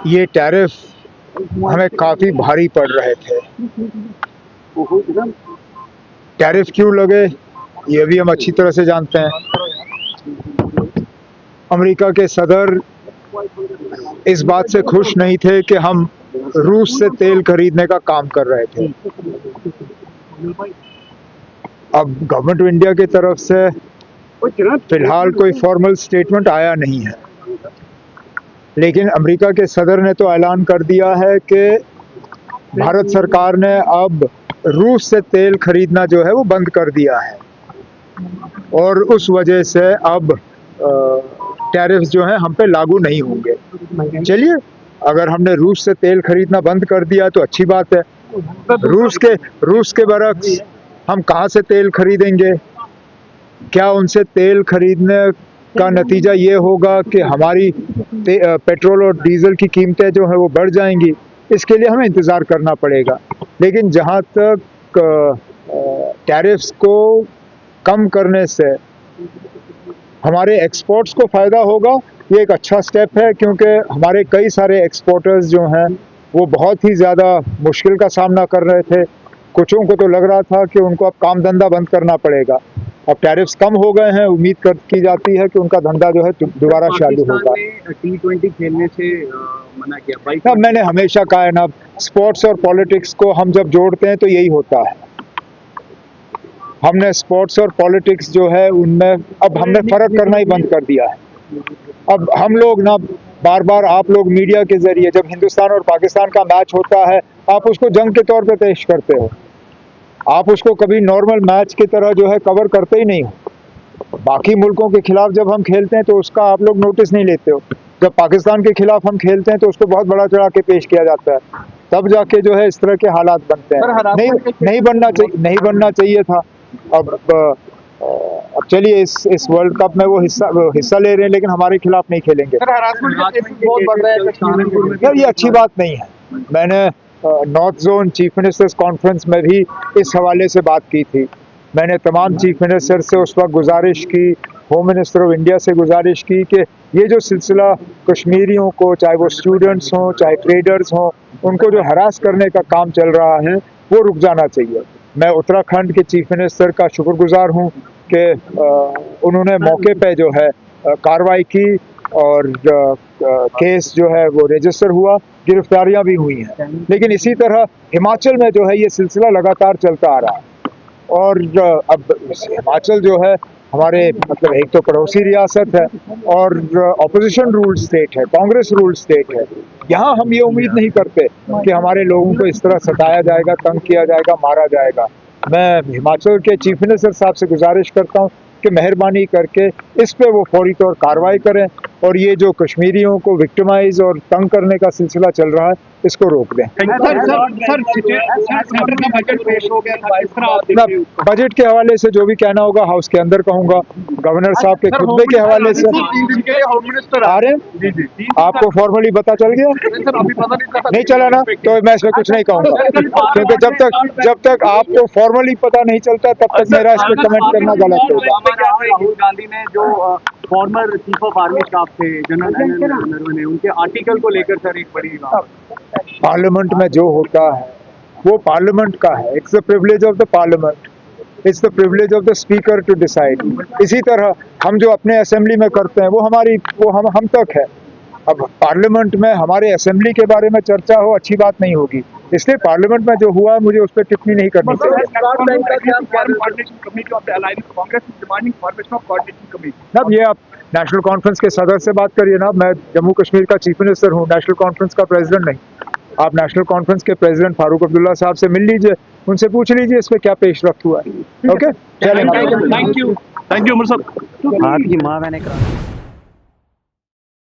ये टैरिफ हमें काफ़ी भारी पड़ रहे थे। टैरिफ क्यों लगे ये भी हम अच्छी तरह से जानते हैं। अमेरिका के सदर इस बात से खुश नहीं थे कि हम रूस से तेल खरीदने का काम कर रहे थे। अब गवर्नमेंट ऑफ इंडिया की तरफ से फिलहाल कोई फॉर्मल स्टेटमेंट आया नहीं है, लेकिन अमेरिका के सदर ने तो ऐलान कर दिया है कि भारत सरकार ने अब रूस से तेल खरीदना जो है वो बंद कर दिया है और उस वजह से अब टैरिफ्स जो हैं हम पे लागू नहीं होंगे। चलिए, अगर हमने रूस से तेल खरीदना बंद कर दिया तो अच्छी बात है। रूस के बरक्स हम कहाँ से तेल खरीदेंगे? क्या उनसे तेल खरीदने का नतीजा ये होगा कि हमारी पेट्रोल और डीजल की कीमतें जो है वो बढ़ जाएंगी? इसके लिए हमें इंतज़ार करना पड़ेगा। लेकिन जहाँ तक टैरिफ्स को कम करने से हमारे एक्सपोर्ट्स को फ़ायदा होगा, ये एक अच्छा स्टेप है, क्योंकि हमारे कई सारे एक्सपोर्टर्स जो हैं वो बहुत ही ज़्यादा मुश्किल का सामना कर रहे थे। कुछों को तो लग रहा था कि उनको अब काम धंधा बंद करना पड़ेगा। अब टैरिफ्स कम हो गए हैं, उम्मीद की जाती है कि उनका धंधा जो है दोबारा चालू होगा। T20 खेलने से मना किया। मैंने हमेशा कहा है ना, स्पोर्ट्स और पॉलिटिक्स को हम जब जोड़ते हैं तो यही होता है। हमने स्पोर्ट्स और पॉलिटिक्स जो है उनमें अब हमने फ़र्क करना ही बंद कर दिया है। अब हम लोग ना बार बार आप लोग मीडिया के ज़रिए जब हिंदुस्तान और पाकिस्तान का मैच होता है आप उसको जंग के तौर पे पेश करते हो, आप उसको कभी नॉर्मल मैच की तरह जो है कवर करते ही नहीं हो। बाकी मुल्कों के खिलाफ जब हम खेलते हैं तो उसका आप लोग नोटिस नहीं लेते हो। जब पाकिस्तान के खिलाफ हम खेलते हैं तो उसको बहुत बड़ा चढ़ा के पेश किया जाता है, तब जाके जो है इस तरह के हालात बनते हैं। नहीं बनना चाहिए था। अब चलिए, इस वर्ल्ड कप में वो हिस्सा ले रहे हैं, लेकिन हमारे खिलाफ नहीं खेलेंगे। यार, ये अच्छी बात नहीं है। मैंने north zone chief ministers conference में भी इस हवाले से बात की थी। मैंने तमाम चीफ मिनिस्टर से उस वक्त गुजारिश की, होम मिनिस्टर ऑफ इंडिया से गुजारिश की कि ये जो सिलसिला कश्मीरियों को, चाहे वो स्टूडेंट्स हों चाहे ट्रेडर्स हों, उनको जो हरास करने का काम चल रहा है वो रुक जाना चाहिए। मैं उत्तराखंड के चीफ मिनिस्टर का शुक्रगुजार हूँ कि उन्होंने मौके पे जो है कार्रवाई की और केस जो है वो रजिस्टर हुआ, गिरफ्तारियां भी हुई हैं। लेकिन इसी तरह हिमाचल में जो है ये सिलसिला लगातार चलता आ रहा है और अब हिमाचल जो है हमारे मतलब एक तो पड़ोसी रियासत है और ऑपोजिशन रूल स्टेट है, कांग्रेस रूल स्टेट है। यहाँ हम ये उम्मीद नहीं करते कि हमारे लोगों को इस तरह सताया जाएगा, तंग किया जाएगा, मारा जाएगा। मैं हिमाचल के चीफ मिनिस्टर साहब से गुजारिश करता हूँ कि मेहरबानी करके इस पे वो फौरी तौर कार्रवाई करें और ये जो कश्मीरियों को विक्टिमाइज और तंग करने का सिलसिला चल रहा है इसको रोक दें। बजट के हवाले से जो भी कहना होगा हाउस के अंदर कहूँगा, गवर्नर साहब के खुतबे के हवाले से आ रहे हैं। आपको फॉर्मली पता चल गया? नहीं चला ना, तो मैं इसमें कुछ नहीं कहूँगा, क्योंकि जब तक आपको फॉर्मली पता नहीं चलता तब तक मेरा इस पर कमेंट करना गलत होगा। राहुल गांधी ने जो former chief of army staff थे जनरल नरवणे, उनके आर्टिकल को लेकर सर एक बड़ी बात। पार्लियामेंट में जो होता है वो पार्लियामेंट का है। It's the privilege of the parliament, it's the privilege of the speaker to decide. इसी तरह हम जो अपने असेंबली में करते हैं वो हम तक है। अब पार्लियामेंट में हमारे असेंबली के बारे में चर्चा हो, अच्छी बात नहीं होगी। इसलिए पार्लियामेंट में जो हुआ मुझे उस पर टिप्पणी नहीं करनी चाहिए। अब ये आप नेशनल कॉन्फ्रेंस के सदर से बात करिए ना, मैं जम्मू कश्मीर का चीफ मिनिस्टर हूँ, नेशनल कॉन्फ्रेंस का प्रेसिडेंट नहीं। आप नेशनल कॉन्फ्रेंस के प्रेसिडेंट फारूक अब्दुल्ला साहब से मिल लीजिए, उनसे पूछ लीजिए इस पे क्या पेशरफ्त हुआ है। ओके, थैंक यू अमर साहब। आपकी माँ मैंने कहा